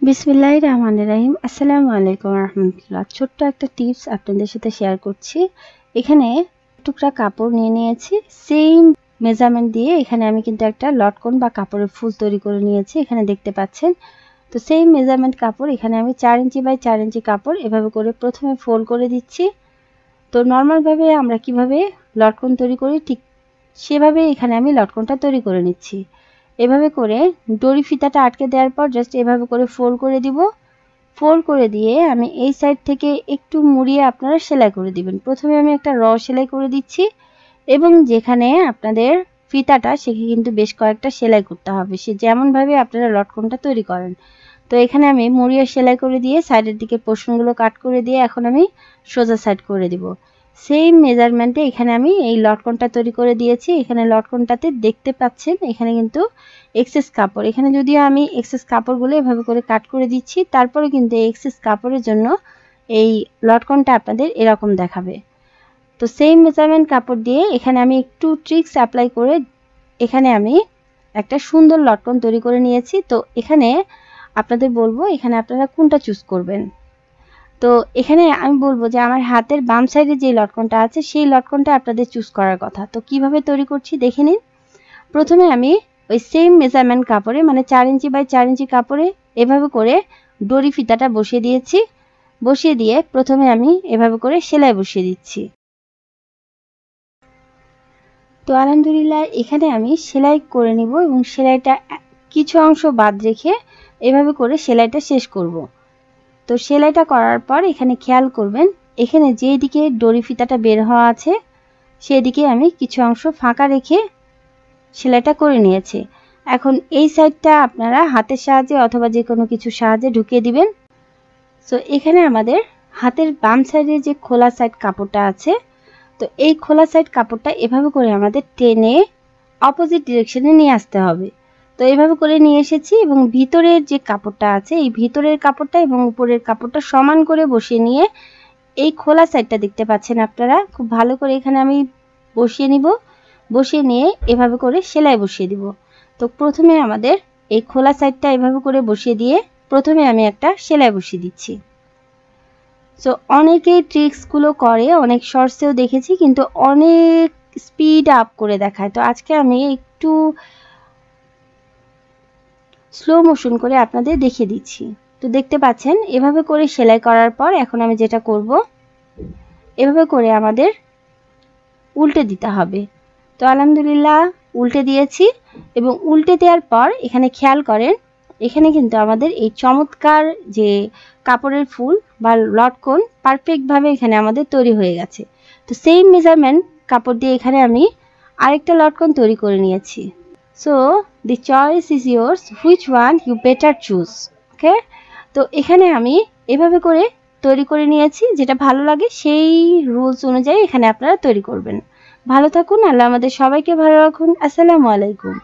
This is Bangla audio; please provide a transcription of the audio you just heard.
বিসমিল্লাহির রহমানির রহিম। আসসালামু আলাইকুম রহমতুল্লাহ। ছোট্ট একটা টিপস আপনাদের সাথে শেয়ার করছি। এখানে টুকরা কাপড় নিয়ে নিয়েছি, সেম মেজারমেন্ট দিয়ে এখানে আমি কিন্তু একটা লটকন বা কাপড়ের ফুল তৈরি করে নিয়েছি, এখানে দেখতে পাচ্ছেন। তো সেম মেজারমেন্ট কাপড় এখানে আমি 4 ইঞ্চি বাই 4 ইঞ্চি কাপড় এভাবে করে প্রথমে ফোল্ড করে দিচ্ছি। তো নর্মালভাবে আমরা কিভাবে লটকন তৈরি করি ঠিক সেভাবে এখানে আমি লটকনটা তৈরি করে নিচ্ছি। এভাবে করে দড়ি ফিতাটা আটকে দেওয়ার পর জাস্ট এভাবে করে ফোল্ড করে দিব। ফোল্ড করে দিয়ে আমি এই সাইড থেকে একটু মুড়িয়ে আপনারা সেলাই করে দিবেন। প্রথমে আমি একটা র সেলাই করে দিচ্ছি এবং যেখানে আপনাদের ফিতাটা সেখানে কিন্তু বেশ কয়েকটা সেলাই করতে হবে, সে যেমনভাবে আপনারা লটকনটা তৈরি করেন। তো এখানে আমি মুড়িয়ে সেলাই করে দিয়ে সাইডের দিকে পোর্শনগুলো কাট করে দিয়ে এখন আমি সোজা সাইড করে দিব। সেম মেজারমেন্টে এখানে আমি এই লটকনটা তৈরি করে দিয়েছি। এখানে লটকনটাতে দেখতে পাচ্ছেন এখানে কিন্তু এক্সেস কাপড়, এখানে যদিও আমি এক্সেস কাপড়গুলো এভাবে করে কাট করে দিচ্ছি, তারপরে কিন্তু এই এক্সেস কাপড়ের জন্য এই লটকনটা আপনাদের এরকম দেখাবে। তো সেম মেজারমেন্ট কাপড় দিয়ে এখানে আমি একটু ট্রিক্স অ্যাপ্লাই করে এখানে আমি একটা সুন্দর লটকন তৈরি করে নিয়েছি। তো এখানে আপনাদের বলবো এখানে আপনারা কোনটা চুজ করবেন। তো এখানে আমি বলবো যে আমার হাতের বাম সাইডে যে লটকনটা আছে সেই লটকনটা আপনাদের চুজ করার কথা। তো কিভাবে তৈরি করছি দেখে নিন। প্রথমে আমি ওই সেম মেজারমেন্ট কাপড়ে মানে 4 ইঞ্চি বাই 4 ইঞ্চি কাপড়ে এভাবে করে দড়ি ফিতাটা বসিয়ে দিয়েছি। বসিয়ে দিয়ে প্রথমে আমি এভাবে করে সেলাই বসিয়ে দিচ্ছি। তো আলহামদুলিল্লাহ এখানে আমি সেলাই করে নিব এবং সেলাইটা কিছু অংশ বাদ রেখে এভাবে করে সেলাইটা শেষ করব। তো সেলাইটা করার পর এখানে খেয়াল করবেন এখানে যেই দিকে দড়ি ফিতাটা বের হওয়া আছে সেদিকে আমি কিছু অংশ ফাঁকা রেখে সেলাইটা করে নিয়েছি। এখন এই সাইডটা আপনারা হাতের সাহায্যে অথবা যে কোনো কিছু সাহায্যে ঢুকিয়ে দিবেন। সো এখানে আমাদের হাতের বাম সাইডে যে খোলা সাইড কাপড়টা আছে, তো এই খোলা সাইড কাপড়টা এভাবে করে আমাদের টেনে অপোজিট ডিরেকশনে নিয়ে আসতে হবে। তো এইভাবে করে নিয়ে এসেছি এবং ভিতরের যে কাপড়টা আছে এই ভিতরের কাপড়টা এবং উপরের কাপড়টা সমান করে বসিয়ে নিয়ে এই খোলা সাইডটা দেখতে পাচ্ছেন আপনারা, খুব ভালো করে এখানে আমি বসিয়ে নিব। বসিয়ে নিয়ে এভাবে করে সেলাই বসিয়ে দিব। তো প্রথমে আমাদের এই খোলা সাইডটা এভাবে করে বসিয়ে দিয়ে প্রথমে আমি একটা সেলাই বসিয়ে দিচ্ছি। সো অনেকেই ট্রিক্সগুলো করে, অনেক শর্টসেও দেখেছি, কিন্তু অনেক স্পিড আপ করে দেখায়। তো আজকে আমি একটু স্লো মোশন করে আপনাদের দেখিয়ে দিচ্ছি। তো দেখতে পাচ্ছেন এভাবে করে সেলাই করার পর এখন আমি যেটা করব এভাবে করে আমাদের উল্টে দিতে হবে। তো আলহামদুলিল্লাহ উল্টে দিয়েছি এবং উল্টে দেওয়ার পর এখানে খেয়াল করেন এখানে কিন্তু আমাদের এই চমৎকার যে কাপড়ের ফুল বা লটকন পারফেক্টভাবে এখানে আমাদের তৈরি হয়ে গেছে। তো সেম মেজারমেন্ট কাপড় দিয়ে এখানে আমি আরেকটা লটকন তৈরি করে নিয়েছি। So the choice is yours, which one you better choose. Okay, তো এখানে আমি এভাবে করে তৈরি করে নিয়েছি, যেটা ভালো লাগে সেই রুলস অনুযায়ী এখানে আপনারা তৈরি করবেন। ভালো থাকুন, আল্লাহ আমাদের সবাইকে ভালো রাখুন। আসসালামু আলাইকুম।